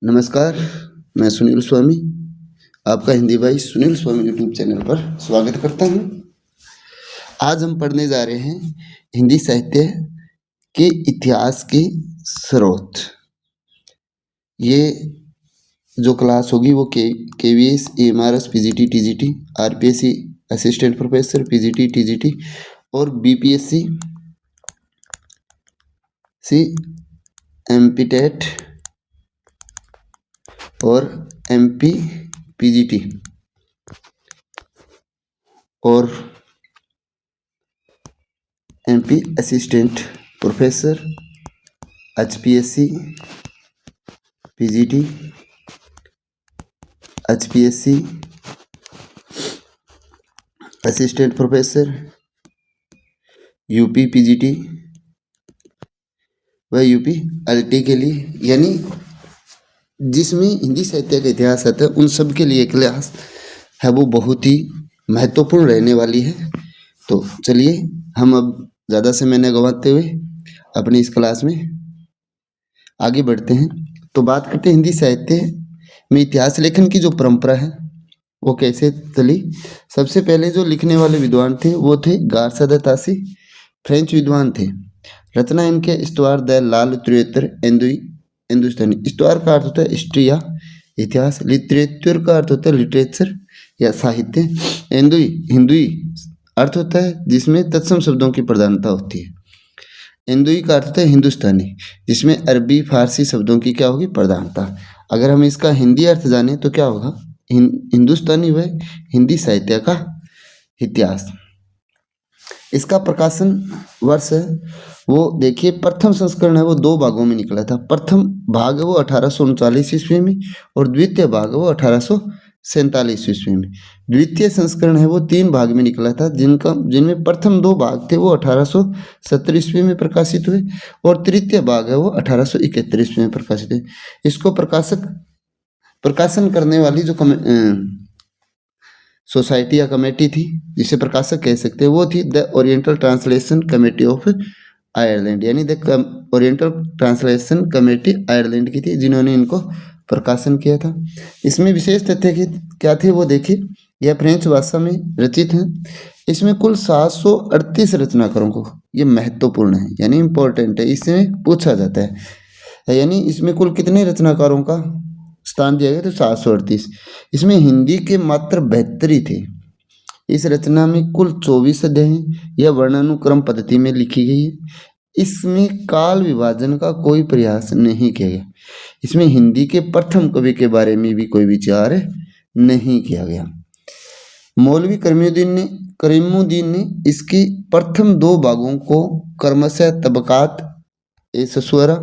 नमस्कार, मैं सुनील स्वामी आपका हिंदी भाई सुनील स्वामी यूट्यूब चैनल पर स्वागत करता हूँ। आज हम पढ़ने जा रहे हैं हिंदी साहित्य के इतिहास के स्रोत। ये जो क्लास होगी वो KVS, AMRS, PGT, TGT, RPSC assistant professor, PGT, TGT और BPSC MPTET और MP PGT और MP assistant professor, HPSC, PGT, HPSC assistant professor, UP PGT व UP LT के लिए, यानी जिसमें हिंदी साहित्य का इतिहास आता है उन सब के लिए क्लास है वो बहुत ही महत्वपूर्ण रहने वाली है। तो चलिए हम अब ज़्यादा समय न गंवाते हुए अपनी इस क्लास में आगे बढ़ते हैं। तो बात करते हैं हिंदी साहित्य में इतिहास लेखन की जो परंपरा है वो कैसे चली। सबसे पहले जो लिखने वाले विद्वान थे वो थे गारसादा तासी, फ्रेंच विद्वान थे। रचना इनके इस्तवार द लाल त्रियोत्तर हिंदुस्तानी। इस्तवार का अर्थ होता है हिस्ट्री या इतिहास, लिटरेचर का अर्थ होता है लिटरेचर या साहित्य, हिंदुई अर्थ होता है जिसमें तत्सम शब्दों की प्रधानता होती है। हिंदुई का अर्थ होता है हिंदुस्तानी, जिसमें अरबी फारसी शब्दों की क्या होगी प्रधानता। अगर हम इसका हिंदी अर्थ जाने तो क्या होगा, हिंदुस्तानी व हिंदी साहित्य का इतिहास। इसका प्रकाशन वर्ष है वो देखिए, प्रथम संस्करण है वो 2 भागों में निकला था। प्रथम भाग है वो 1839 ईस्वी में और द्वितीय भाग है वो 1847 ईस्वी में। द्वितीय संस्करण है वो 3 भाग में निकला था, जिनमें प्रथम 2 भाग थे वो 1870 ईस्वी में प्रकाशित हुए और तृतीय भाग है वो 1871 ईस्वी में प्रकाशित हुए। इसको प्रकाशन करने वाली जो सोसाइटी या कमेटी थी, जिसे प्रकाशक कह सकते हैं, वो थी the oriental translation committee of Ireland, यानी the oriental translation committee Ireland की थी, जिन्होंने इनको प्रकाशन किया था। इसमें विशेष तथ्य क्या थे वो देखिए, यह फ्रेंच भाषा में रचित है। इसमें कुल 738 रचनाकारों को, ये महत्वपूर्ण है यानी इम्पोर्टेंट है, इसमें पूछा जाता है, यानी इसमें कुल कितने रचनाकारों का स्थान दिया गया तो 738। इसमें हिंदी के मात्र 72 ही थे। इस रचना में कुल 24 अध्याय हैं। यह वर्णानुक्रम पद्धति में लिखी गई है। इसमें काल विभाजन का कोई प्रयास नहीं किया गया। इसमें हिंदी के प्रथम कवि के बारे में भी कोई विचार नहीं किया गया। मौलवी करीमुद्दीन ने इसकी प्रथम 2 भागों को क्रमशः तबकात ए ससुरा,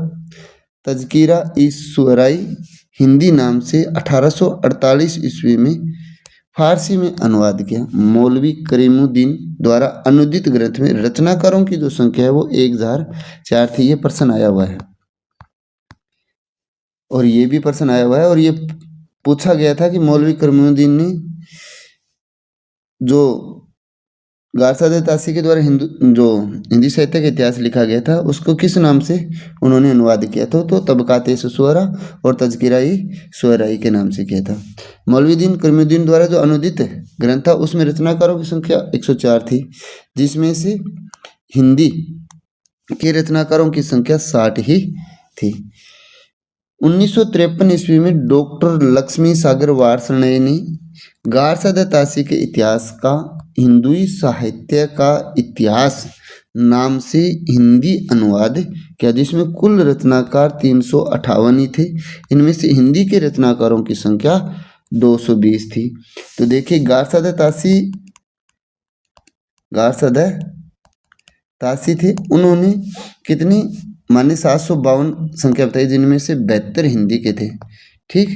तज़किरा ई शुअराई हिंदी नाम से 1848 ईस्वी में फारसी में अनुवाद किया। मौलवी करीमुद्दीन द्वारा अनुदित ग्रंथ में रचनाकारों की जो संख्या है वो 1004 थी। ये प्रश्न आया हुआ है और ये भी प्रश्न आया हुआ है, और ये पूछा गया था कि मौलवी करीमुद्दीन ने जो गारसादा तासी के द्वारा जो हिंदी साहित्य का इतिहास लिखा गया था उसको किस नाम से उन्होंने अनुवाद किया था, तो तबकात शुअरा और तज़किरा-ए शुअराई के नाम से किया था। मौलवी करीमुद्दीन द्वारा जो अनुदित ग्रंथ था उसमें रचनाकारों की संख्या 104 थी, जिसमें से हिंदी के रचनाकारों की संख्या 60 ही थी। 1953 ईस्वी में डॉक्टर लक्ष्मी सागर वार्ष्णेय ने गारसादा तासी के इतिहास का हिंदुई साहित्य का इतिहास नाम से हिंदी अनुवाद किया, जिसमें कुल रचनाकार 358 ही थे। इनमें से हिंदी के रचनाकारों की संख्या 220 थी। तो देखिए गारसादा तासी थे, उन्होंने कितनी माने 752 संख्या बताई, जिनमें से 72 हिंदी के थे। ठीक,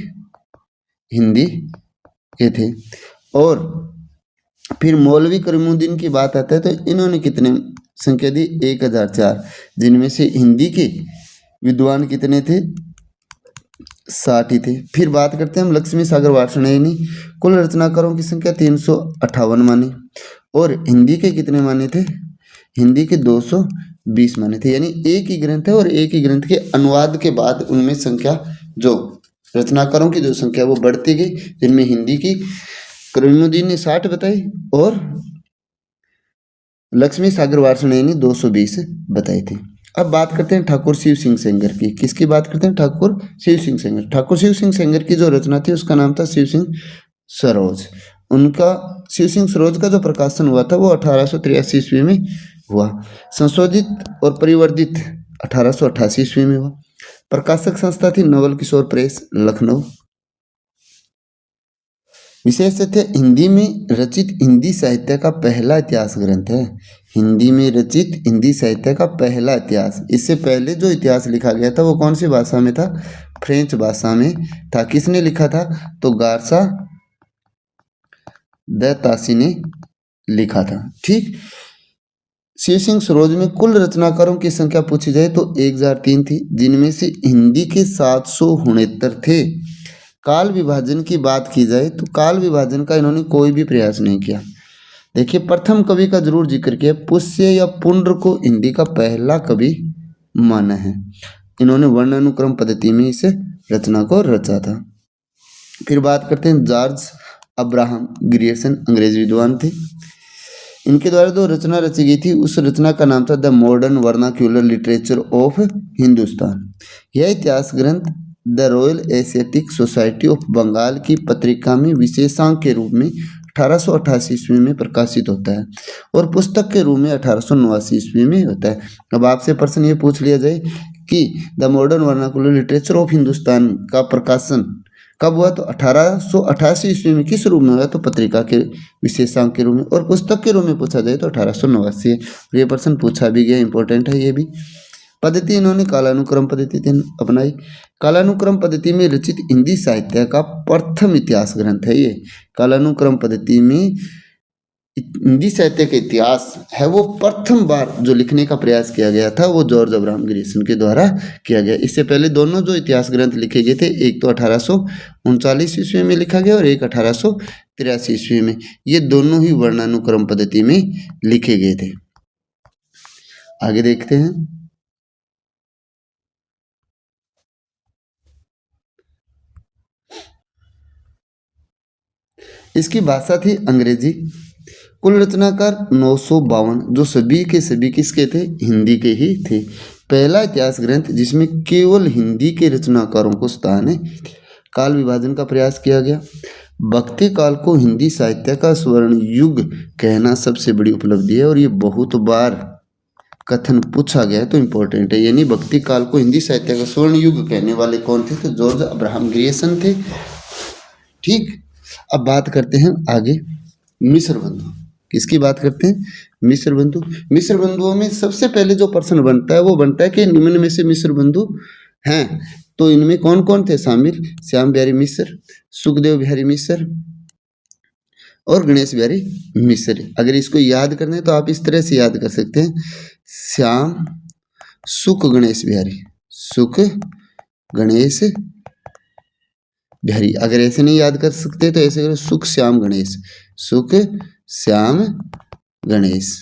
हिंदी के थे। और फिर मौलवी करीमुद्दीन की बात आता है तो इन्होंने कितने संख्या दी, 1004, जिनमें से हिंदी के विद्वान कितने थे, 60 ही थे। फिर बात करते हैं हम लक्ष्मी सागर वार्ष्णेय ने कुल रचनाकारों की संख्या 358 मानी और हिंदी के कितने माने थे, हिंदी के 220 माने थे। यानी एक ही ग्रंथ है और एक ही ग्रंथ के अनुवाद के बाद उनमें संख्या जो रचनाकारों की जो संख्या वो बढ़ती गई, जिनमें हिंदी की करीमुद्दीन ने 60 बताई और लक्ष्मी सागर वार्ष्णेय ने 220 बताई थी। अब बात करते हैं ठाकुर शिव सिंह सेंगर की। किसकी बात करते हैं? ठाकुर शिव सिंह सेंगर। ठाकुर शिव सिंह सेंगर की जो रचना थी उसका नाम था शिव सिंह सरोज। उनका शिव सिंह सरोज का जो प्रकाशन हुआ था वो 1883 ईस्वी में हुआ। संशोधित और परिवर्धित 1888 ईस्वी में हुआ। प्रकाशक संस्था थी नवल किशोर प्रेस, लखनऊ। विशेष तथ्य, हिंदी में रचित हिंदी साहित्य का पहला इतिहास ग्रंथ है। हिंदी में रचित हिंदी साहित्य का पहला इतिहास। इससे पहले जो इतिहास लिखा गया था वो कौन सी भाषा में था? फ्रेंच भाषा में था। किसने लिखा था? तो गार्सा द तासी ने लिखा था। ठीक। शिव सिंह सरोज में कुल रचनाकारों की संख्या पूछी जाए तो 1003 थी, जिनमें से हिंदी के 769 थे। काल विभाजन की बात की जाए तो काल विभाजन का इन्होंने कोई भी प्रयास नहीं किया। देखिए, प्रथम कवि का जरूर जिक्र किया। पुष्य या पुंड्र को हिंदी का पहला कवि माना है। इन्होंने वर्णानुक्रम पद्धति में इस रचना को रचा था। फिर बात करते हैं जॉर्ज अब्राहम ग्रियर्सन, अंग्रेज विद्वान थे। इनके द्वारा जो रचना रची गई थी उस रचना का नाम था the Modern Vernacular Literature of Hindustan. यह इतिहास ग्रंथ the Royal Asiatic Society of Bengal की पत्रिका में विशेषांक के रूप में 1888 ईस्वी में प्रकाशित होता है और पुस्तक के रूप में 1889 ईस्वी में होता है। अब आपसे प्रश्न ये पूछ लिया जाए कि the modern vernacular literature of Hindustan का प्रकाशन कब हुआ? तो 1888 ईस्वी में। किस रूप में हुआ? तो पत्रिका के विशेषांक के रूप में। और पुस्तक के रूप में पूछा जाए तो 1889 है। ये प्रश्न पूछा भी गया, इंपॉर्टेंट है ये भी। पद्धति इन्होंने कालानुक्रम पद्धति अपनाई। कालानुक्रम पद्धति में रचित हिंदी साहित्य का प्रथम इतिहास ग्रंथ है ये। कालानुक्रम पद्धति में हिंदी साहित्य का इतिहास है वो प्रथम बार जो लिखने का प्रयास किया गया था वो जॉर्ज अब्राहम ग्रियर्सन के द्वारा किया गया। इससे पहले दोनों जो इतिहास ग्रंथ लिखे गए थे, एक तो 1839 ईस्वी में लिखा गया और एक 1883 ईस्वी में। ये दोनों ही वर्णानुक्रम पद्धति में लिखे गए थे। आगे देखते हैं। इसकी भाषा थी अंग्रेजी। कुल रचनाकार 952, जो सभी के सभी किसके थे? हिंदी के ही थे। पहला इतिहास ग्रंथ जिसमें केवल हिंदी के रचनाकारों को स्थान है। काल विभाजन का प्रयास किया गया। भक्ति काल को हिंदी साहित्य का स्वर्ण युग कहना सबसे बड़ी उपलब्धि है और ये बहुत बार कथन पूछा गया है तो इम्पोर्टेंट है। यानी भक्ति काल को हिंदी साहित्य का स्वर्ण युग कहने वाले कौन थे? तो जॉर्ज अब्राहम ग्रियर्सन थे। ठीक। अब बात करते हैं आगे मिस्र बंधु। किसकी बात करते हैं? मिस्र बंधु। मिस्र बंधुओं में सबसे पहले जो प्रश्न बनता है वो बनता है कि निम्न में से मिस्र बंधु हैं तो इनमें कौन कौन थे शामिल? श्याम बिहारी मिस्र, सुखदेव बिहारी मिस्र और गणेश बिहारी मिस्र। अगर इसको याद करना है तो आप इस तरह से याद कर सकते हैं, श्याम सुख गणेश बिहारी, सुख गणेश बिहारी। अगर ऐसे नहीं याद कर सकते तो ऐसे करो, सुख श्याम गणेश, सुख श्याम गणेश।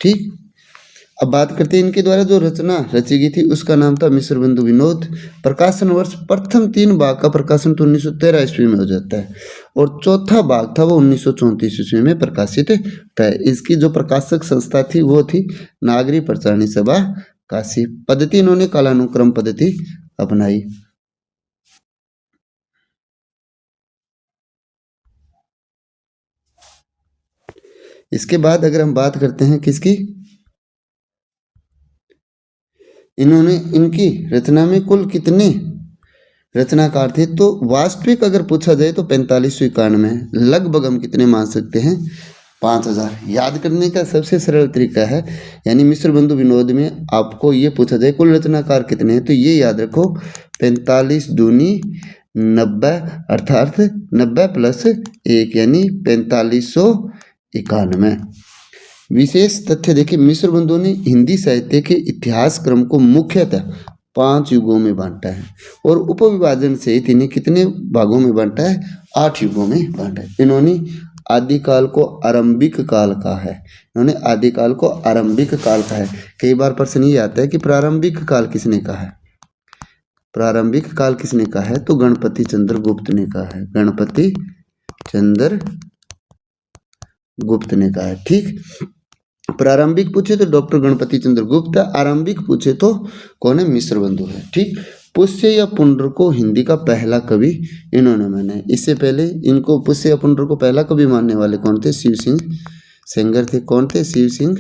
ठीक। अब बात करते हैं इनके द्वारा जो रचना रची गई थी उसका नाम था मिस्र बंधु विनोद। प्रकाशन वर्ष प्रथम 3 भाग का प्रकाशन तो 1913 ईस्वी में हो जाता है और चौथा भाग था वो 1934 ईस्वी में प्रकाशित होता है। इसकी जो प्रकाशक संस्था थी वो थी नागरी प्रचारणी सभा काशी। पद्धति इन्होंने कालानुक्रम पद्धति अपनाई। इसके बाद अगर हम बात करते हैं किसकी, इन्होंने इनकी रचना में कुल कितने रचनाकार थे? तो वास्तविक अगर पूछा जाए तो 4591 है। लगभग हम कितने मान सकते हैं? 5000। याद करने का सबसे सरल तरीका है, यानी मिस्र बंधु विनोद में आपको ये पूछा जाए कुल रचनाकार कितने हैं तो ये याद रखो 45 दूनी 90 अर्थात 90 प्लस 1 यानी 4591। विशेष तथ्य देखिए, मिस्र बंधुओं ने हिंदी साहित्य के इतिहास क्रम को मुख्यतः 5 युगों में बांटा है और उपविभाजन सहित इन्हें कितने भागों में बांटा है? 8 युगों में बांटा है। इन्होंने आदिकाल को आरंभिक काल कहा है। इन्होंने आदिकाल को आरंभिक काल कहा है। कई बार प्रश्न ये आता है कि प्रारंभिक काल किसने कहा है? प्रारंभिक काल किसने कहा है? तो गणपति चंद्रगुप्त ने कहा है, गणपति चंद्रगुप्त ने कहा है। ठीक, प्रारंभिक पूछे तो डॉक्टर गणपति चंद्रगुप्त, आरंभिक पूछे तो कौन है? मिश्रबंधु है। ठीक, पुष्य या पुंड्र को हिंदी का पहला कवि इन्होंने माना है। इससे पहले इनको पुष्य या पुंड्र को पहला कवि मानने वाले कौन थे? शिव सिंह सेंगर थे। कौन थे? शिव सिंह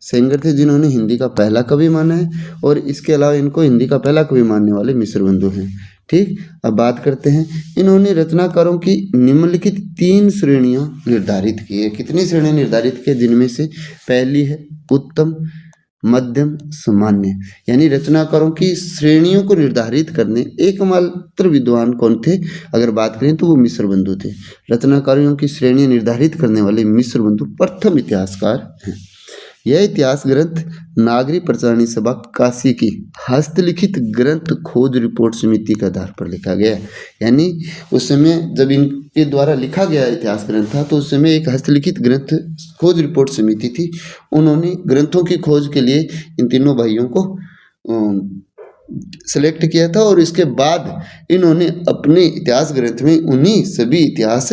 सेंगर थे, जिन्होंने हिंदी का पहला कवि माना है। और इसके अलावा इनको हिंदी का पहला कवि मानने वाले मिश्रबंधु हैं। ठीक, अब बात करते हैं, इन्होंने रचनाकारों की निम्नलिखित 3 श्रेणियां निर्धारित की है। कितनी श्रेणियां निर्धारित की है? जिनमें से पहली है उत्तम, मध्यम, सामान्य। यानी रचनाकारों की श्रेणियों को निर्धारित करने एकमात्र विद्वान कौन थे? अगर बात करें तो वो मिश्रबंधु थे। रचनाकारों की श्रेणियां निर्धारित करने वाले मिश्रबंधु प्रथम इतिहासकार हैं। यह इतिहास ग्रंथ नागरी प्रचारणी सभा काशी की हस्तलिखित ग्रंथ खोज रिपोर्ट समिति के आधार पर लिखा गया है। यानी उस समय जब इनके द्वारा लिखा गया इतिहास ग्रंथ था तो उस समय एक हस्तलिखित ग्रंथ खोज रिपोर्ट समिति थी। उन्होंने ग्रंथों की खोज के लिए इन तीनों भाइयों को सेलेक्ट किया था और इसके बाद इन्होंने अपने इतिहास ग्रंथ में उन्हीं सभी इतिहास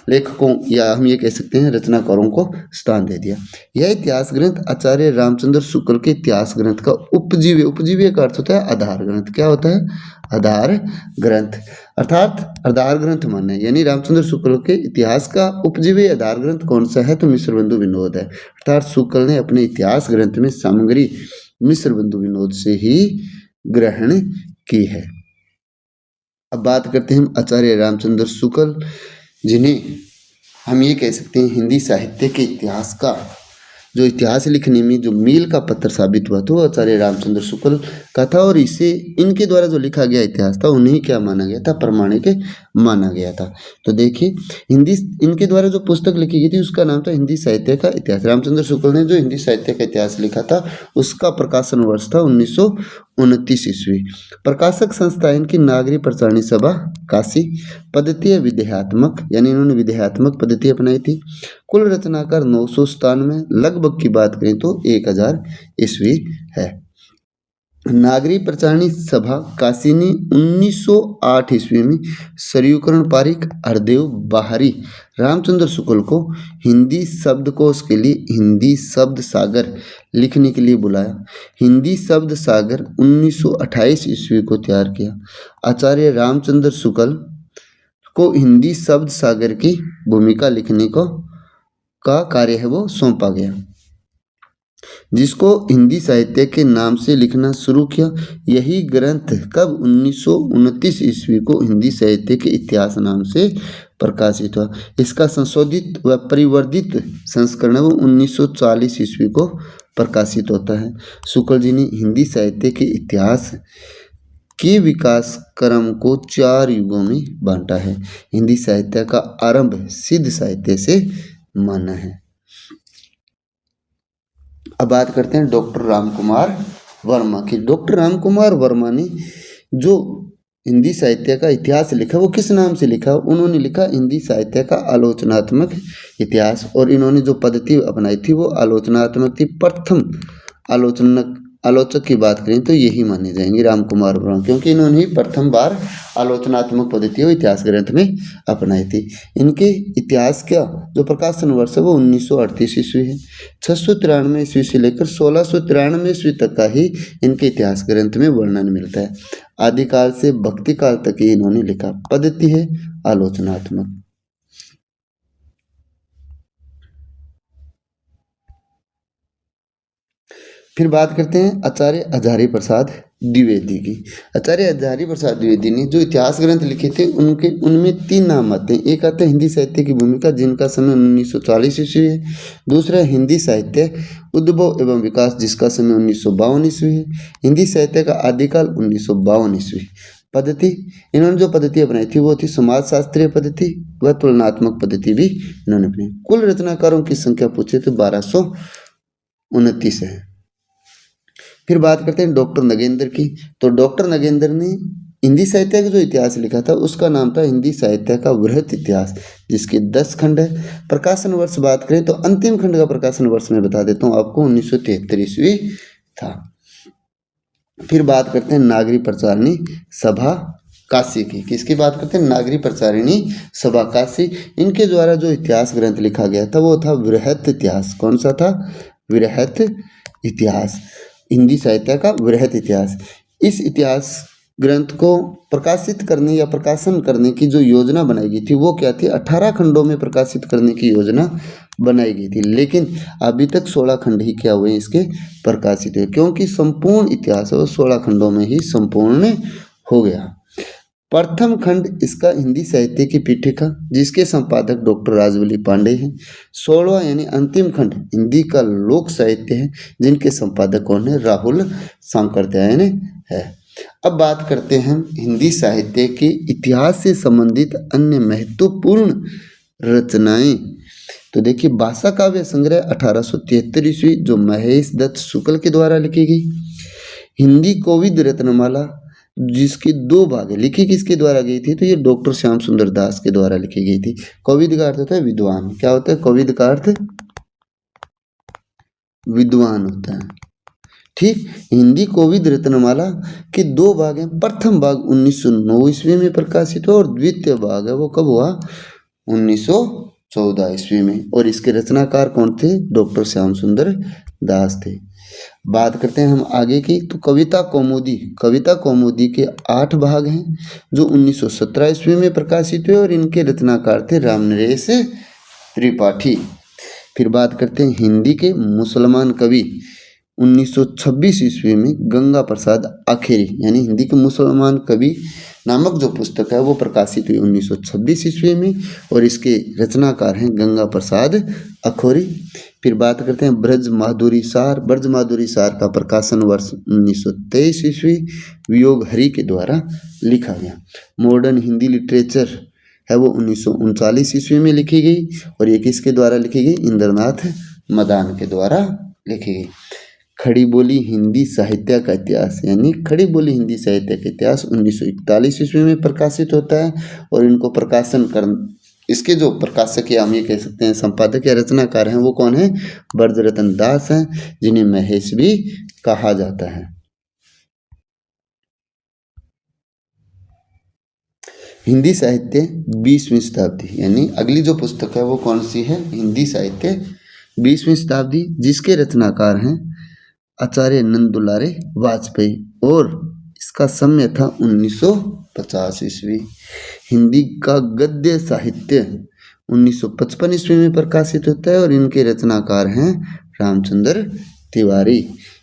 लेखकों या हम ये कह सकते हैं रचनाकारों को स्थान दे दिया। यह इतिहास ग्रंथ आचार्य रामचंद्र शुक्ल के इतिहास ग्रंथ का उपजीव्य का अर्थ होता है आधार ग्रंथ। क्या होता है? आधार ग्रंथ, अर्थात आधार ग्रंथ माने, यानी रामचंद्र शुक्ल के इतिहास का उपजीव्य आधार ग्रंथ कौन सा है? तो मिश्रबंधु विनोद है। अर्थात शुक्ल ने अपने इतिहास ग्रंथ में सामग्री मिश्रबंधु विनोद से ही ग्रहण की है। अब बात करते हैं आचार्य रामचंद्र शुक्ल, जिन्हें हम ये कह सकते हैं हिंदी साहित्य के इतिहास का जो इतिहास लिखने में जो मील का पत्थर साबित हुआ था वो आचार्य रामचंद्र शुक्ल का था। और इसे इनके द्वारा जो लिखा गया इतिहास था उन्हें क्या माना गया था? प्रमाणिक माना गया था। तो देखिए, हिंदी इनके द्वारा जो पुस्तक लिखी गई थी उसका नाम था हिंदी साहित्य का इतिहास। रामचंद्र शुक्ल ने जो हिंदी साहित्य का इतिहास लिखा था उसका प्रकाशन वर्ष था 1929 ईस्वी। प्रकाशक संस्था इनकी नागरी प्रचारणी सभा काशी। पद्धति विधेयात्मक, यानी इन्होंने विधेयात्मक पद्धति अपनाई थी। कुल रचनाकार 997, लगभग की बात करें तो 1000 ईस्वी है। नागरी प्रचारणी सभा काशी ने 1908 ईस्वी में सरयूकरण पारिक हरदेव बाहरी रामचंद्र शुक्ल को हिंदी शब्दकोश के लिए हिंदी शब्द सागर लिखने के लिए बुलाया। हिंदी शब्द सागर 1928 ईस्वी को तैयार किया। आचार्य रामचंद्र शुक्ल को हिंदी शब्द सागर की भूमिका लिखने का कार्य है वो सौंपा गया, जिसको हिंदी साहित्य के नाम से लिखना शुरू किया। यही ग्रंथ कब 1929 ईस्वी को हिंदी साहित्य के इतिहास नाम से प्रकाशित हुआ। इसका संशोधित व परिवर्धित संस्करण वो 1940 ईस्वी को प्रकाशित होता है। शुक्ल जी ने हिंदी साहित्य के इतिहास के विकास क्रम को 4 युगों में बांटा है। हिंदी साहित्य का आरंभ सिद्ध साहित्य से माना है। अब बात करते हैं डॉक्टर रामकुमार वर्मा की। डॉक्टर रामकुमार वर्मा ने जो हिंदी साहित्य का इतिहास लिखा वो किस नाम से लिखा? उन्होंने लिखा हिंदी साहित्य का आलोचनात्मक इतिहास। और इन्होंने जो पद्धति अपनाई थी वो आलोचनात्मक थी। प्रथम आलोचक की बात करें तो यही माने जाएंगे रामकुमार वर्मा, क्योंकि इन्होंने ही प्रथम बार आलोचनात्मक पद्धति और इतिहास ग्रंथ में अपनाई थी। इनके इतिहास का जो प्रकाशन वर्ष है वो 1938 ईस्वी है। 693 ईस्वी से लेकर 1693 ईस्वी तक का ही इनके इतिहास ग्रंथ में वर्णन मिलता है। आदिकाल से भक्ति काल तक ही इन्होंने लिखा। पद्धति है आलोचनात्मक। फिर बात करते हैं आचार्य हजारी प्रसाद द्विवेदी की। आचार्य हजारी प्रसाद द्विवेदी ने जो इतिहास ग्रंथ लिखे थे उनमें 3 नाम आते हैं। एक आता है हिंदी साहित्य की भूमिका, जिनका समय 1940 ईस्वी है। दूसरा है हिंदी साहित्य उद्भव एवं विकास, जिसका समय 1952 ईस्वी है। हिंदी साहित्य का आदिकाल 1952 ईस्वी। पद्धति, इन्होंने जो पद्धति अपनाई थी वो थी समाज शास्त्रीय पद्धति व तुलनात्मक पद्धति भी इन्होंने अपनाई। कुल रचनाकारों की संख्या पूछे तो 1229 है। फिर बात करते हैं डॉक्टर नगेंद्र की। तो डॉक्टर नगेंद्र ने हिंदी साहित्य का जो इतिहास लिखा था उसका नाम था हिंदी साहित्य का वृहत इतिहास, जिसके 10 खंड है। प्रकाशन वर्ष बात करें तो अंतिम खंड का प्रकाशन वर्ष मैं बता देता हूँ आपको, 1973 ईस्वी था। फिर बात करते हैं नागरी प्रचारिणी सभा काशी की। किसकी बात करते हैं? नागरी प्रचारिणी सभा काशी। इनके द्वारा जो इतिहास ग्रंथ लिखा गया था वो था वृहत इतिहास। कौन सा था? वृहत इतिहास, हिंदी साहित्य का वृहत इतिहास। इस इतिहास ग्रंथ को प्रकाशित करने या प्रकाशन करने की जो योजना बनाई गई थी वो क्या थी? 18 खंडों में प्रकाशित करने की योजना बनाई गई थी, लेकिन अभी तक 16 खंड ही क्या हुए इसके? प्रकाशित हुए, क्योंकि संपूर्ण इतिहास वो 16 खंडों में ही संपूर्ण हो गया। प्रथम खंड इसका हिंदी साहित्य की पीठिका, जिसके संपादक डॉक्टर राजवली पांडे हैं। 16वां यानी अंतिम खंड हिंदी का लोक साहित्य है, जिनके संपादक कौन है? राहुल सांकृत्यायन है। अब बात करते हैं हिंदी साहित्य के इतिहास से संबंधित अन्य महत्वपूर्ण रचनाएं। तो देखिए, भाषा काव्य संग्रह 1873 ईस्वी जो महेश दत्त शुक्ल के द्वारा लिखी गई। हिंदी कोविद रत्नमाला जिसके 2 भाग है, लिखी किसके द्वारा गई थी? तो ये डॉक्टर श्याम सुंदर दास के द्वारा लिखी गई थी। कोविद का अर्थ होता है विद्वान। क्या होता है? कोविद का अर्थ विद्वान होता है। ठीक, हिंदी कोविद रत्नमाला के 2 भाग हैं। प्रथम भाग 1909 ईस्वी में प्रकाशित हुआ और द्वितीय भाग है वो कब हुआ? 1914 ईस्वी में। और इसके रचनाकार कौन थे? डॉक्टर श्याम सुंदर दास थे। बात करते हैं हम आगे की, तो कविता कौमुदी के 8 भाग हैं जो 1917 ईस्वी में प्रकाशित हुए और इनके रचनाकार थे रामनरेश त्रिपाठी। फिर बात करते हैं हिंदी के मुसलमान कवि 1926 ईस्वी में गंगा प्रसाद आखेरी, यानी हिंदी के मुसलमान कवि नामक जो पुस्तक है वो प्रकाशित हुई 1926 ईस्वी में और इसके रचनाकार हैं गंगा प्रसाद अखोरी। फिर बात करते हैं ब्रज माधुरी सार का प्रकाशन वर्ष 1923 ईस्वी वियोग हरि के द्वारा लिखा गया। मॉडर्न हिंदी लिटरेचर है वो 1939 ईस्वी में लिखी गई और ये किसके द्वारा लिखी गई? इंद्रनाथ मदान के द्वारा लिखी गई। खड़ी बोली हिंदी साहित्य का इतिहास, यानी खड़ी बोली हिंदी साहित्य का इतिहास 1941 ईस्वी में प्रकाशित होता है और इनको प्रकाशन कर इसके जो प्रकाशक या हम ये कह सकते हैं संपादक या रचनाकार हैं वो कौन है? ब्रजरतन दास हैं, जिन्हें महेश भी कहा जाता है। हिंदी साहित्य 20वीं शताब्दी, यानी अगली जो पुस्तक है वो कौन सी है? हिंदी साहित्य 20वीं शताब्दी, जिसके रचनाकार हैं आचार्य नंद दुलारे वाजपेयी और इसका समय था 1950 ईस्वी। हिंदी का गद्य साहित्य 1955 ईस्वी में प्रकाशित होता है और इनके रचनाकार हैं रामचंद्र तिवारी।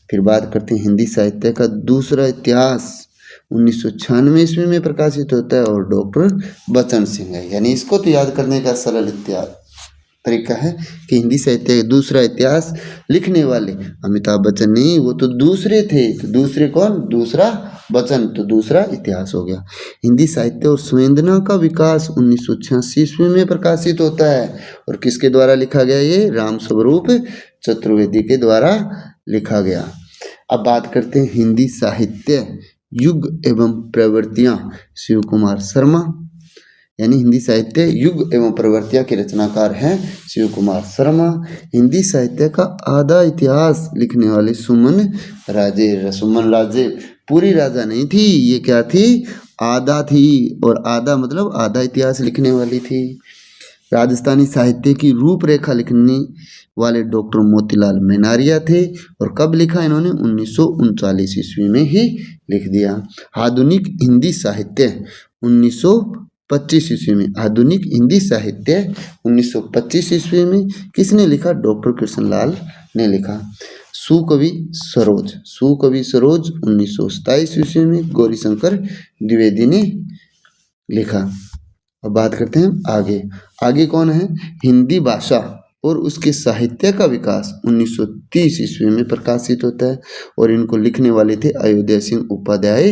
फिर बात करते हैं हिंदी साहित्य का दूसरा इतिहास 1996 ईस्वी में प्रकाशित होता है और डॉक्टर बचन सिंह है। यानी इसको तो याद करने का सरल तरीका है कि हिंदी साहित्य का दूसरा इतिहास लिखने वाले अमिताभ बच्चन नहीं, वो तो दूसरे थे। तो दूसरे कौन? दूसरा बचन, तो दूसरा इतिहास हो गया। हिंदी साहित्य और संवेदना का विकास 1986 ईस्वी में प्रकाशित होता है और किसके द्वारा लिखा गया? ये राम स्वरूप चतुर्वेदी के द्वारा लिखा गया। अब बात करते हैं हिंदी साहित्य युग एवं प्रवृत्तियां शिव कुमार शर्मा, यानी हिंदी साहित्य युग एवं प्रवृत्तियां के रचनाकार हैं शिव कुमार शर्मा। हिंदी साहित्य का आधा इतिहास लिखने वाले सुमन राजे पूरी राजा नहीं थी, ये क्या थी? आधा थी, और आधा मतलब आधा इतिहास लिखने वाली थी। राजस्थानी साहित्य की रूपरेखा लिखने वाले डॉक्टर मोतीलाल मेनारिया थे और कब लिखा इन्होंने? 1939 ईस्वी में ही लिख दिया। आधुनिक हिंदी साहित्य 1925 ईस्वी में, आधुनिक हिंदी साहित्य 1925 ईस्वी में किसने लिखा? डॉक्टर कृष्णलाल ने लिखा। सुकवि सरोज 1927 ईस्वी में गौरीशंकर द्विवेदी ने लिखा। अब बात करते हैं आगे कौन है? हिंदी भाषा और उसके साहित्य का विकास 1930 ईस्वी में प्रकाशित होता है और इनको लिखने वाले थे अयोध्या सिंह उपाध्याय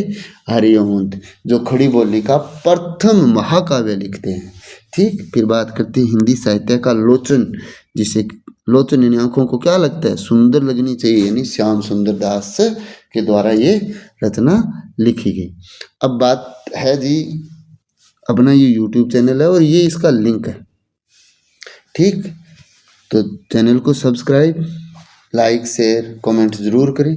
हरिवंश, जो खड़ी बोली का प्रथम महाकाव्य लिखते हैं। ठीक, फिर बात करते हैं हिंदी साहित्य का लोचन, जिसे लोचन यानी आंखों को क्या लगता है? सुंदर लगनी चाहिए, यानी श्याम सुंदर दास के द्वारा ये रचना लिखी गई। अब बात है जी, अपना ये YouTube चैनल है और ये इसका लिंक है। ठीक, तो चैनल को सब्सक्राइब, लाइक, शेयर, कमेंट ज़रूर करें।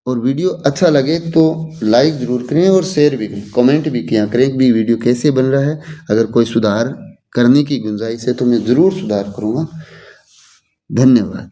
और वीडियो अच्छा लगे तो लाइक ज़रूर करें और शेयर भी करें, कमेंट भी किया करें कि वीडियो कैसे बन रहा है। अगर कोई सुधार करने की गुंजाइश है तो मैं ज़रूर सुधार करूँगा। धन्यवाद।